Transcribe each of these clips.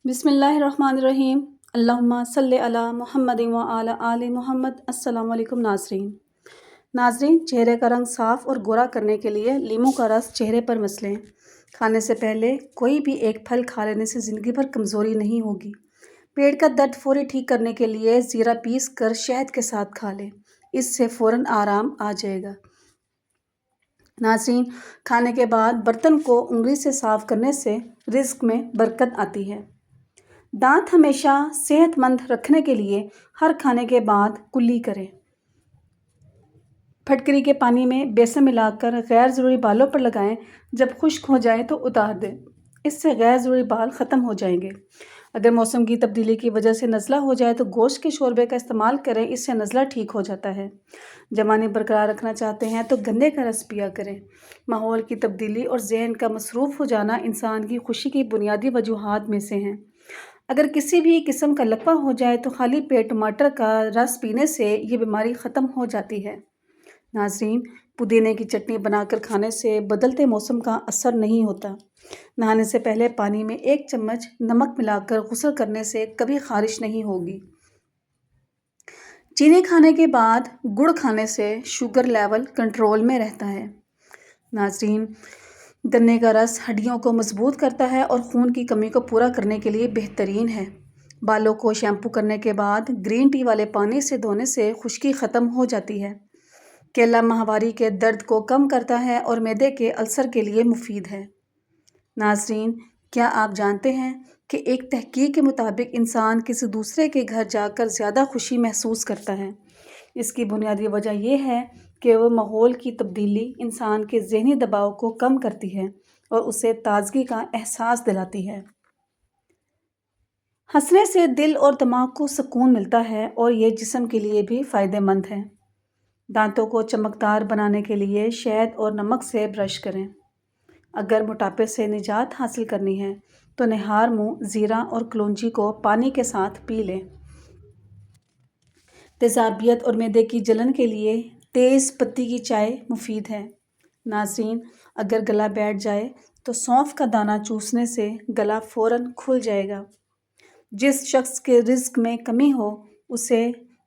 बिस्मिल्लाहिर्रहमानिर्रहीम। अल्लाहुम्मा सल्ली अला मुहम्मद व आला आले मोहम्मद। अस्सलाम वालेकुम नाज़रीन, चेहरे का रंग साफ़ और गोरा करने के लिए लीमू का रस चेहरे पर मसलें। खाने से पहले कोई भी एक फल खा लेने से ज़िंदगी भर कमज़ोरी नहीं होगी। पेट का दर्द फ़ौरी ठीक करने के लिए ज़ीरा पीस कर शहद के साथ खा लें, इससे फ़ौरन आराम आ जाएगा। नाज़रीन, खाने के बाद बर्तन को उंगली से साफ़ करने से रिज़्क में बरकत आती है। दांत हमेशा सेहतमंद रखने के लिए हर खाने के बाद कुल्ली करें। फटकरी के पानी में बेसन मिलाकर गैर ज़रूरी बालों पर लगाएं। जब खुश्क हो जाए तो उतार दें, इससे गैर ज़रूरी बाल ख़त्म हो जाएंगे। अगर मौसम की तब्दीली की वजह से नज़ला हो जाए तो गोश्त के शोरबे का इस्तेमाल करें, इससे नज़ला ठीक हो जाता है। जवानी बरकरार रखना चाहते हैं तो गन्ने का रस पिया करें। माहौल की तब्दीली और जहन का मसरूफ़ हो जाना इंसान की खुशी की बुनियादी वजूहात में से हैं। अगर किसी भी किस्म का लकवा हो जाए तो खाली पेट टमाटर का रस पीने से ये बीमारी ख़त्म हो जाती है। नाज़रीन, पुदीने की चटनी बनाकर खाने से बदलते मौसम का असर नहीं होता। नहाने से पहले पानी में 1 चम्मच नमक मिलाकर गुस्ल करने से कभी ख़ारिश नहीं होगी। चीनी खाने के बाद गुड़ खाने से शुगर लेवल कंट्रोल में रहता है। नाज़रीन, गन्ने का रस हड्डियों को मजबूत करता है और खून की कमी को पूरा करने के लिए बेहतरीन है। बालों को शैम्पू करने के बाद ग्रीन टी वाले पानी से धोने से खुश्की ख़त्म हो जाती है। केला माहवारी के दर्द को कम करता है और मैदे के अल्सर के लिए मुफीद है। नाज़रीन, क्या आप जानते हैं कि एक तहकीक के मुताबिक इंसान किसी दूसरे के घर जाकर ज़्यादा खुशी महसूस करता है। इसकी बुनियादी वजह यह है कि वह माहौल की तब्दीली इंसान के ज़हनी दबाव को कम करती है और उसे ताजगी का एहसास दिलाती है। हंसने से दिल और दिमाग को सुकून मिलता है और ये जिस्म के लिए भी फ़ायदेमंद है। दांतों को चमकदार बनाने के लिए शहद और नमक से ब्रश करें। अगर मोटापे से निजात हासिल करनी है तो निहार मुँह, ज़ीरा और कलौंजी को पानी के साथ पी लें। तेज़ाबियत और मैदे की जलन के लिए तेज़ पत्ती की चाय मुफीद है। नाज़रीन, अगर गला बैठ जाए तो सौंफ का दाना चूसने से गला फ़ौरन खुल जाएगा। जिस शख्स के रिज़्क में कमी हो उसे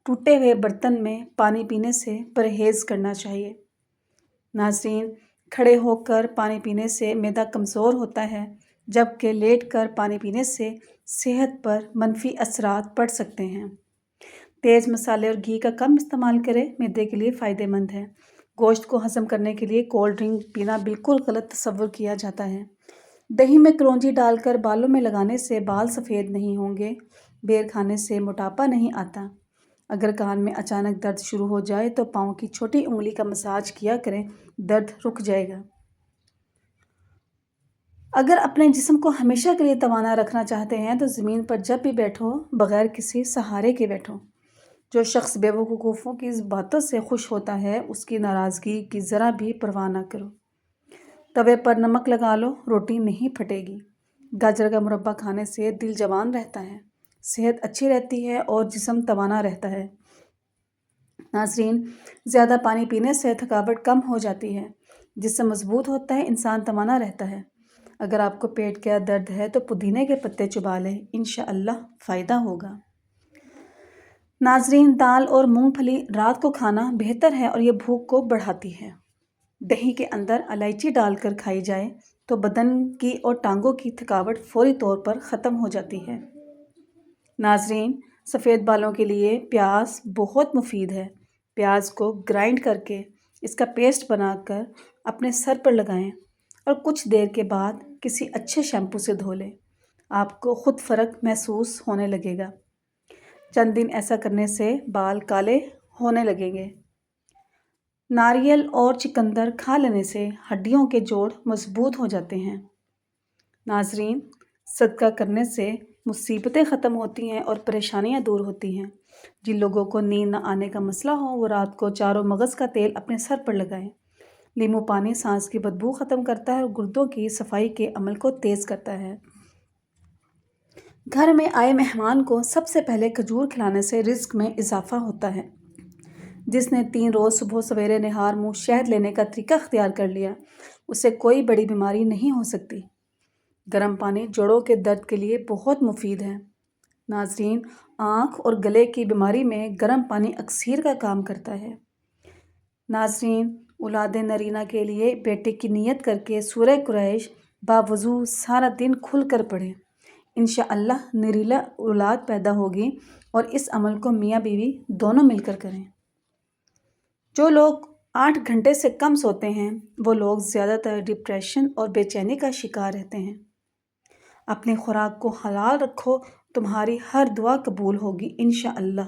टूटे हुए बर्तन में पानी पीने से परहेज़ करना चाहिए। नाज़रीन, खड़े होकर पानी पीने से मैदा कमज़ोर होता है, जबकि लेट कर पानी पीने से सेहत पर मनफी असरात पड़ सकते हैं। तेज़ मसाले और घी का कम इस्तेमाल करें, मैदे के लिए फ़ायदेमंद है। गोश्त को हज़म करने के लिए कोल्ड ड्रिंक पीना बिल्कुल गलत तस्वुर किया जाता है। दही में कलौंजी डालकर बालों में लगाने से बाल सफ़ेद नहीं होंगे। बेर खाने से मोटापा नहीं आता। अगर कान में अचानक दर्द शुरू हो जाए तो पाँव की छोटी उंगली का मसाज किया करें, दर्द रुक जाएगा। अगर अपने जिस्म को हमेशा के लिए तवाना रखना चाहते हैं तो ज़मीन पर जब भी बैठो बग़ैर किसी सहारे के बैठो। जो शख्स बेवकूफ़ों की बातों से खुश होता है उसकी नाराज़गी की ज़रा भी परवाह ना करो। तवे पर नमक लगा लो, रोटी नहीं फटेगी। गाजर का मुरब्बा खाने से दिल जवान रहता है, सेहत अच्छी रहती है और जिस्म तवाना रहता है। नाज़रीन, ज़्यादा पानी पीने से थकावट कम हो जाती है, जिस्म मजबूत होता है, इंसान तवाना रहता है। अगर आपको पेट का दर्द है तो पुदीने के पत्ते चबा लें, इंशाअल्लाह फ़ायदा होगा। नाज़रीन, दाल और मूंगफली रात को खाना बेहतर है और ये भूख को बढ़ाती है। दही के अंदर इलायची डालकर खाई जाए तो बदन की और टांगों की थकावट फौरी तौर पर ख़त्म हो जाती है। नाज़रीन, सफ़ेद बालों के लिए प्याज बहुत मुफीद है। प्याज को ग्राइंड करके इसका पेस्ट बनाकर अपने सर पर लगाएं और कुछ देर के बाद किसी अच्छे शैम्पू से धो लें। आपको ख़ुद फ़र्क महसूस होने लगेगा। चंद दिन ऐसा करने से बाल काले होने लगेंगे। नारियल और चुकंदर खा लेने से हड्डियों के जोड़ मजबूत हो जाते हैं। नाज़रीन, सदका करने से मुसीबतें ख़त्म होती हैं और परेशानियां दूर होती हैं। जिन लोगों को नींद न आने का मसला हो वो रात को चारों मगज़ का तेल अपने सर पर लगाएं। नींबू पानी सांस की बदबू ख़त्म करता है और गुर्दों की सफाई के अमल को तेज़ करता है। घर में आए मेहमान को सबसे पहले खजूर खिलाने से रिज़्क में इजाफा होता है। जिसने 3 रोज़ सुबह सवेरे निहार मुँह शहद लेने का तरीका अख्तियार कर लिया, उसे कोई बड़ी बीमारी नहीं हो सकती। گرم پانی جوڑوں کے درد کے لیے بہت مفید ہے۔ ناظرین، آنکھ اور گلے کی بیماری میں گرم پانی اکسیر کا کام کرتا ہے۔ ناظرین، اولاد نرینہ کے لیے بیٹے کی نیت کر کے سورہ قریش باوضو سارا دن کھل کر پڑھیں۔ انشاءاللہ نریلا اولاد پیدا ہوگی، اور اس عمل کو میاں بیوی دونوں مل کر کریں۔ جو لوگ 8 گھنٹے سے کم سوتے ہیں وہ لوگ زیادہ تر ڈپریشن اور بے چینی کا شکار رہتے ہیں۔ اپنی خوراک کو حلال رکھو، تمہاری ہر دعا قبول ہوگی انشاءاللہ۔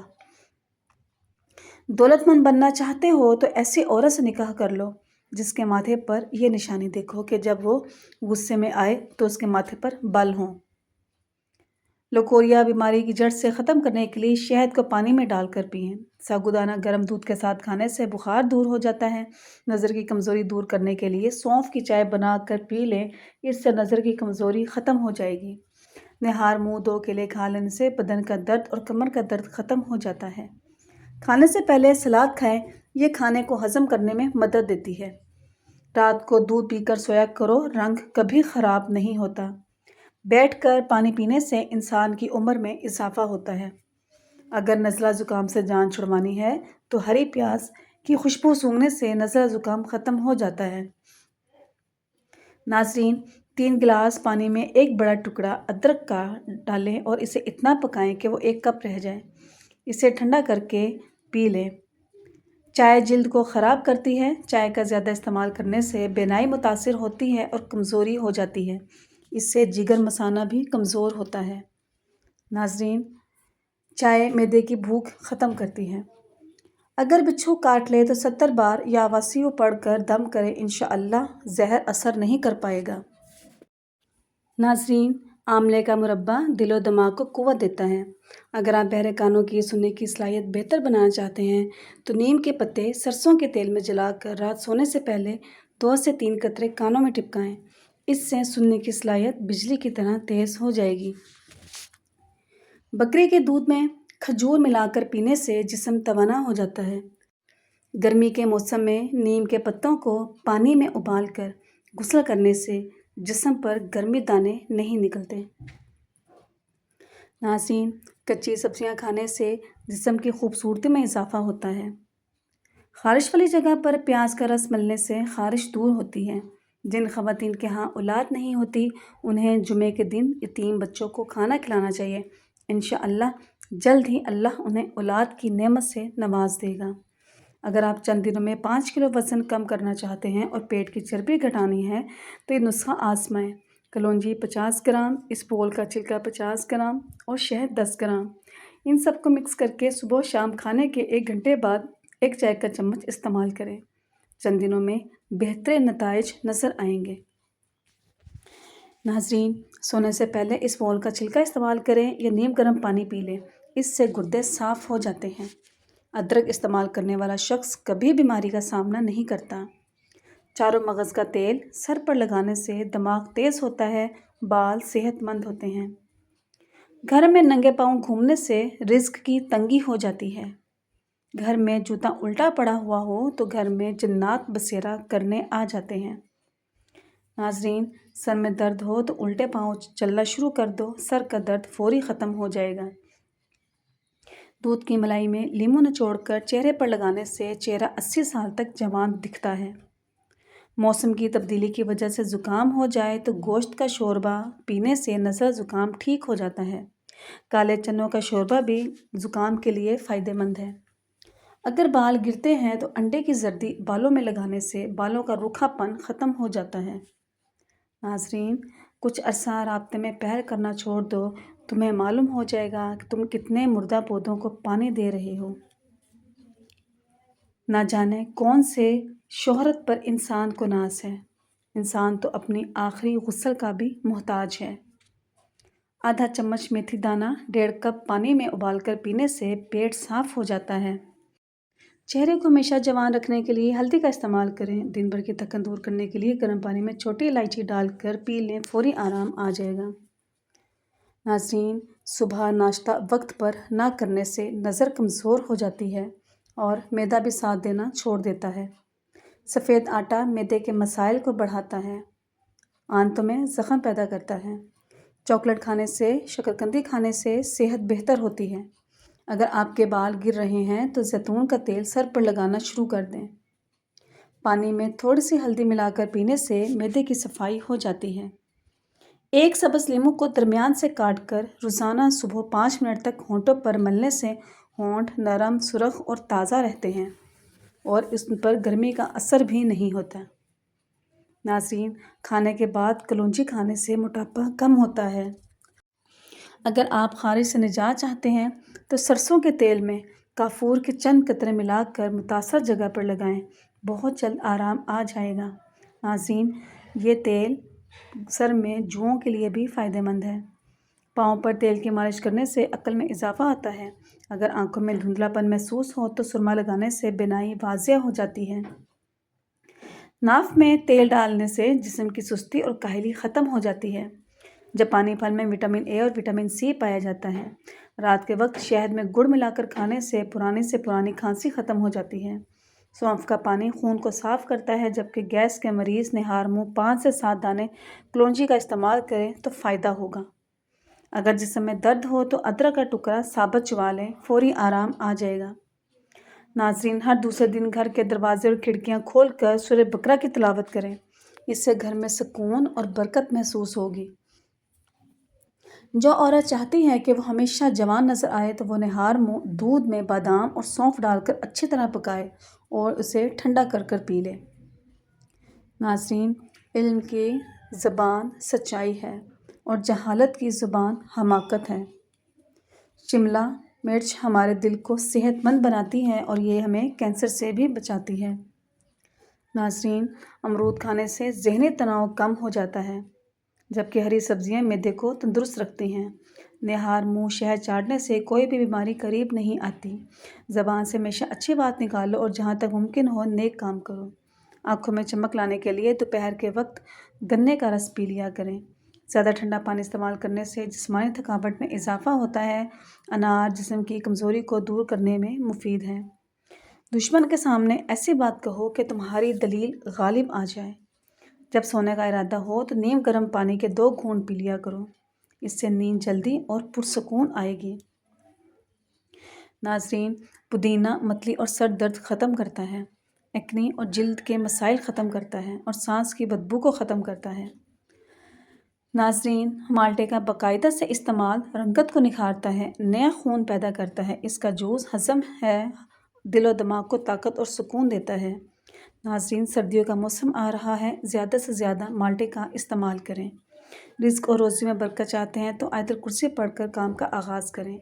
دولت مند بننا چاہتے ہو تو ایسی عورت سے نکاح کر لو جس کے ماتھے پر یہ نشانی دیکھو کہ جب وہ غصے میں آئے تو اس کے ماتھے پر بل ہوں۔ لوکوریا بیماری کی جڑ سے ختم کرنے کے لیے شہد کو پانی میں ڈال کر پئیں۔ ساگودانہ گرم دودھ کے ساتھ کھانے سے بخار دور ہو جاتا ہے۔ نظر کی کمزوری دور کرنے کے لیے سونف کی چائے بنا کر پی لیں، اس سے نظر کی کمزوری ختم ہو جائے گی۔ نہار منہ دھو کیلے کھا لینے سے بدن کا درد اور کمر کا درد ختم ہو جاتا ہے۔ کھانے سے پہلے سلاد کھائیں، یہ کھانے کو ہضم کرنے میں مدد دیتی ہے۔ رات کو دودھ پی کر سویا کرو، رنگ کبھی خراب نہیں ہوتا۔ بیٹھ کر پانی پینے سے انسان کی عمر میں اضافہ ہوتا ہے۔ اگر نزلہ زکام سے جان چھڑوانی ہے تو ہری پیاز کی خوشبو سونگھنے سے نزلہ زکام ختم ہو جاتا ہے۔ ناظرین، 3 گلاس پانی میں 1 بڑا ٹکڑا ادرک کا ڈالیں اور اسے اتنا پکائیں کہ وہ 1 کپ رہ جائے۔ اسے ٹھنڈا کر کے پی لیں۔ چائے جلد کو خراب کرتی ہے۔ چائے کا زیادہ استعمال کرنے سے بینائی متاثر ہوتی ہے اور کمزوری ہو جاتی ہے۔ اس سے جگر مثانہ بھی کمزور ہوتا ہے۔ ناظرین، چائے معدے کی بھوک ختم کرتی ہے۔ اگر بچھو کاٹ لے تو 70 بار یا وسیع پڑھ کر دم کریں، انشاءاللہ زہر اثر نہیں کر پائے گا۔ ناظرین، آملے کا مربع دل و دماغ کو قوت دیتا ہے۔ اگر آپ بہرے کانوں کی سننے کی صلاحیت بہتر بنانا چاہتے ہیں تو نیم کے پتے سرسوں کے تیل میں جلا کر رات سونے سے پہلے 2 سے 3 قطرے کانوں میں ٹپکائیں۔ اس سے سننے کی صلاحیت بجلی کی طرح تیز ہو جائے گی۔ بکری کے دودھ میں کھجور ملا کر پینے سے جسم توانا ہو جاتا ہے۔ گرمی کے موسم میں نیم کے پتوں کو پانی میں ابال کر غسل کرنے سے جسم پر گرمی دانے نہیں نکلتے۔ ناظرین، کچی سبزیاں کھانے سے جسم کی خوبصورتی میں اضافہ ہوتا ہے۔ خارش والی جگہ پر پیاز کا رس ملنے سے خارش دور ہوتی ہے۔ جن خواتین کے ہاں اولاد نہیں ہوتی انہیں جمعے کے دن یتیم بچوں کو کھانا کھلانا چاہیے۔ انشاءاللہ جلد ہی اللہ انہیں اولاد کی نعمت سے نواز دے گا۔ اگر آپ چند دنوں میں 5 کلو وزن کم کرنا چاہتے ہیں اور پیٹ کی چربی گھٹانی ہے تو یہ نسخہ آزمائیں۔ کلونجی 50 گرام، اسپول کا چھلکا 50 گرام اور شہد 10 گرام، ان سب کو مکس کر کے صبح و شام کھانے کے 1 گھنٹے بعد 1 چائے کا چمچ استعمال کریں۔ چند دنوں میں بہترین نتائج نظر آئیں گے۔ ناظرین، سونے سے پہلے اسپول کا چھلکا استعمال کریں یا نیم گرم پانی پی لیں، اس سے گردے صاف ہو جاتے ہیں۔ ادرک استعمال کرنے والا شخص کبھی بیماری کا سامنا نہیں کرتا۔ چاروں مغز کا تیل سر پر لگانے سے دماغ تیز ہوتا ہے، بال صحت مند ہوتے ہیں۔ گھر میں ننگے پاؤں گھومنے سے رزق کی تنگی ہو جاتی ہے۔ گھر میں جوتا الٹا پڑا ہوا ہو تو گھر میں جنات بسیرا کرنے آ جاتے ہیں۔ ناظرین، سر میں درد ہو تو الٹے پاؤں چلنا شروع کر دو، سر کا درد فوری ختم ہو جائے گا۔ دودھ کی ملائی میں لیموں نچوڑ کر چہرے پر لگانے سے چہرہ 80 سال تک جوان دکھتا ہے۔ موسم کی تبدیلی کی وجہ سے زکام ہو جائے تو گوشت کا شوربہ پینے سے نزلہ زکام ٹھیک ہو جاتا ہے۔ کالے چنوں کا شوربہ بھی زکام کے لیے فائدہ مند ہے۔ اگر بال گرتے ہیں تو انڈے کی زردی بالوں میں لگانے سے بالوں کا روکھا پن ختم ہو جاتا ہے۔ ناظرین، کچھ عرصہ رابطے میں پہل کرنا چھوڑ دو، تمہیں معلوم ہو جائے گا کہ تم کتنے مردہ پودوں کو پانی دے رہے ہو۔ نہ جانے کون سے شہرت پر انسان کو ناز ہے۔ انسان تو اپنی آخری غسل کا بھی محتاج ہے۔ آدھا چمچ میتھی دانہ 1.5 کپ پانی میں ابال کر پینے سے پیٹ صاف ہو جاتا ہے۔ چہرے کو ہمیشہ جوان رکھنے کے لیے ہلدی کا استعمال کریں۔ دن بھر کی تھکن دور کرنے کے لیے گرم پانی میں چھوٹی الائچی ڈال کر پی لیں، فوری آرام آ جائے گا۔ ناظرین، صبح ناشتہ وقت پر نہ کرنے سے نظر کمزور ہو جاتی ہے اور معدہ بھی ساتھ دینا چھوڑ دیتا ہے۔ سفید آٹا معدے کے مسائل کو بڑھاتا ہے۔ आंतों में जख्म पैदा करता है। चॉकलेट खाने से, शकरकंदी खाने से सेहत बेहतर होती है। अगर आपके बाल गिर रहे हैं तो जैतून का तेल सर पर लगाना शुरू कर दें। पानी में थोड़ी सी हल्दी मिलाकर पीने से मैदे की सफाई हो जाती है। एक सब्ज़ नींबू को दरमियान से काटकर रोज़ाना सुबह 5 मिनट तक होंठों पर मलने से होंठ नरम, सुर्ख और ताज़ा रहते हैं और इस पर गर्मी का असर भी नहीं होता। नाज़रीन, खाने के बाद कलौंजी खाने से मोटापा कम होता है। अगर आप खारिश से निजात चाहते हैं तो सरसों के तेल में काफूर के चंद कतरे मिलाकर मुतासर जगह पर लगाएं। बहुत जल्द आराम आ जाएगा। नाज़रीन, ये तेल सर में जुओं के लिए भी फ़ायदेमंद है। पाँव पर तेल की मालिश करने से अक्ल में इजाफा आता है। अगर आंखों में धुंधलापन महसूस हो तो सुरमा लगाने से बिनाई वाज़िया हो जाती है। नाक में तेल डालने से जिस्म की सुस्ती और काहली ख़त्म हो जाती है। जापानी फल में विटामिन ए और विटामिन सी पाया जाता है। रात के वक्त शहद में गुड़ मिलाकर खाने से पुरानी खांसी ख़त्म हो जाती है। सौंफ का पानी खून को साफ़ करता है, जबकि गैस के मरीज़ निहार मुँह 5 से 7 दाने कलौंजी का इस्तेमाल करें तो फ़ायदा होगा। अगर जिस्म में दर्द हो तो अदरक का टुकड़ा साबुत चबा लें, फौरी आराम आ जाएगा। नाज़रीन, हर दूसरे दिन घर के दरवाजे और खिड़कियां खोलकर सूरह बकरा की तिलावत करें। इससे घर में सुकून और बरकत महसूस होगी। जो औरत चाहती है कि वो हमेशा जवान नज़र आए तो वो निहार मुँह दूध में बादाम और सौंफ डालकर अच्छी तरह पकाए और उसे ठंडा कर कर पी ले। नाज़रीन, इल्म की ज़बान सच्चाई है और जहालत की ज़ुबान हमाकत है। शिमला मिर्च हमारे दिल को सेहतमंद बनाती है और ये हमें कैंसर से भी बचाती है। नाज़रीन, अमरूद खाने से ज़हनी तनाव कम हो जाता है, जबकि हरी सब्जियां मैदे को तंदुरुस्त रखती हैं। निहार मुँह शहद चाटने से कोई भी बीमारी करीब नहीं आती। ज़बान से हमेशा अच्छी बात निकालो और जहाँ तक मुमकिन हो नेक काम करो। आँखों में चमक लाने के लिए दोपहर के वक्त गन्ने का रस पी लिया करें। ज़्यादा ठंडा पानी इस्तेमाल करने से जिस्मानी थकावट में इजाफा होता है। अनार जिस्म की कमज़ोरी को दूर करने में मुफीद है। दुश्मन के सामने ऐसी बात कहो कि तुम्हारी दलील गालिब आ जाए। जब सोने का इरादा हो तो नीम गर्म पानी के 2 घूंट पी लिया करो। इससे नींद जल्दी और पुरसुकून आएगी। नाज़रीन, पुदीना मतली और सर दर्द ख़त्म करता है, एक्ने और जिल्द के मसाइल ख़त्म करता है और सांस की बदबू को ख़त्म करता है। नाज़रीन, माल्टे का बाकायदा से इस्तेमाल रंगत को निखारता है, नया खून पैदा करता है। इसका जूस हज़म है, दिल और दिमाग को ताकत और सुकून देता है। नाज़रीन, सर्दियों का मौसम आ रहा है, ज़्यादा से ज़्यादा माल्टे का इस्तेमाल करें। रिज़्क और रोज़ी में बरकत चाहते हैं तो आयतुल कुर्सी पढ़कर काम का आगाज़ करें।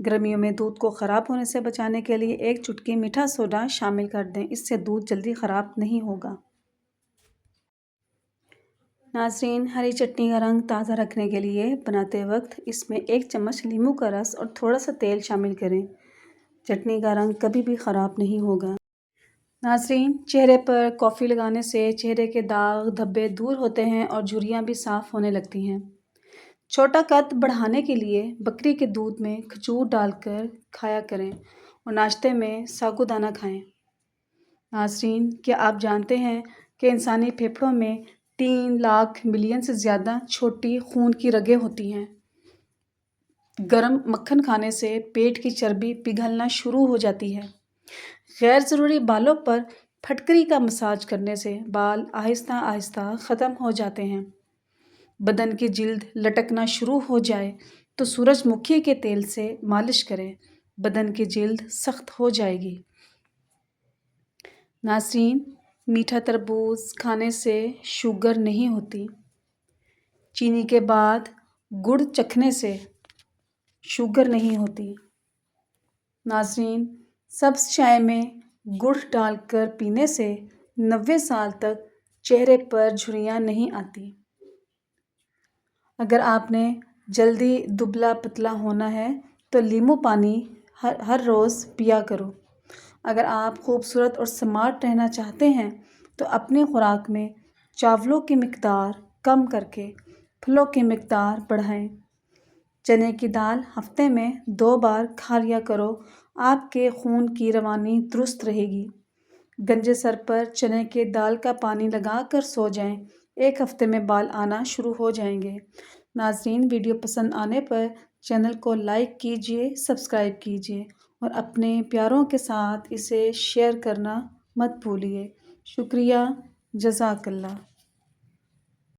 गर्मियों में दूध को ख़राब होने से बचाने के लिए 1 चुटकी मीठा सोडा शामिल कर दें। इससे दूध जल्दी ख़राब नहीं होगा। नाज़रीन, हरी चटनी का रंग ताज़ा रखने के लिए बनाते वक्त इसमें 1 चम्मच नींबू का रस और थोड़ा सा तेल शामिल करें। चटनी का रंग कभी भी ख़राब नहीं होगा। नाज़रीन, चेहरे पर कॉफ़ी लगाने से चेहरे के दाग धब्बे दूर होते हैं और झुर्रियाँ भी साफ़ होने लगती हैं। छोटा कद बढ़ाने के लिए बकरी के दूध में खजूर डालकर खाया करें और नाश्ते में साबूदाना खाएं। नाज़रीन, क्या आप जानते हैं कि इंसानी फेफड़ों में 3 लाख मिलियन से ज़्यादा छोटी खून की रगें होती हैं। गर्म मक्खन खाने से पेट की चर्बी पिघलना शुरू हो जाती है। गैर ज़रूरी बालों पर फटकरी का मसाज करने से बाल आहिस्ता आहिस्ता ख़त्म हो जाते हैं। बदन की जिल्द लटकना शुरू हो जाए तो सूरजमुखी के तेल से मालिश करें, बदन की जिल्द सख्त हो जाएगी। नाज़रीन, मीठा तरबूज खाने से शुगर नहीं होती। चीनी के बाद गुड़ चखने से शुगर नहीं होती। नाज़रीन, सब्ज़ चाय में गुड़ डालकर पीने से 90 साल तक चेहरे पर झुर्रियाँ नहीं आती। अगर आपने जल्दी दुबला पतला होना है तो नींबू पानी हर रोज़ पिया करो। अगर आप खूबसूरत और स्मार्ट रहना चाहते हैं तो अपनी खुराक में चावलों की मिकदार कम करके फलों की मिकदार बढ़ाएं। चने की दाल हफ्ते में 2 बार खा लिया करो, आपके खून की रवानी दुरुस्त रहेगी। गंजे सर पर चने के दाल का पानी लगाकर सो जाएं, 1 ہفتے میں بال آنا شروع ہو جائیں گے۔ ناظرین، ویڈیو پسند آنے پر چینل کو لائک کیجیے، سبسکرائب کیجیے اور اپنے پیاروں کے ساتھ اسے شیئر کرنا مت بھولیے۔ شکریہ، جزاک اللہ۔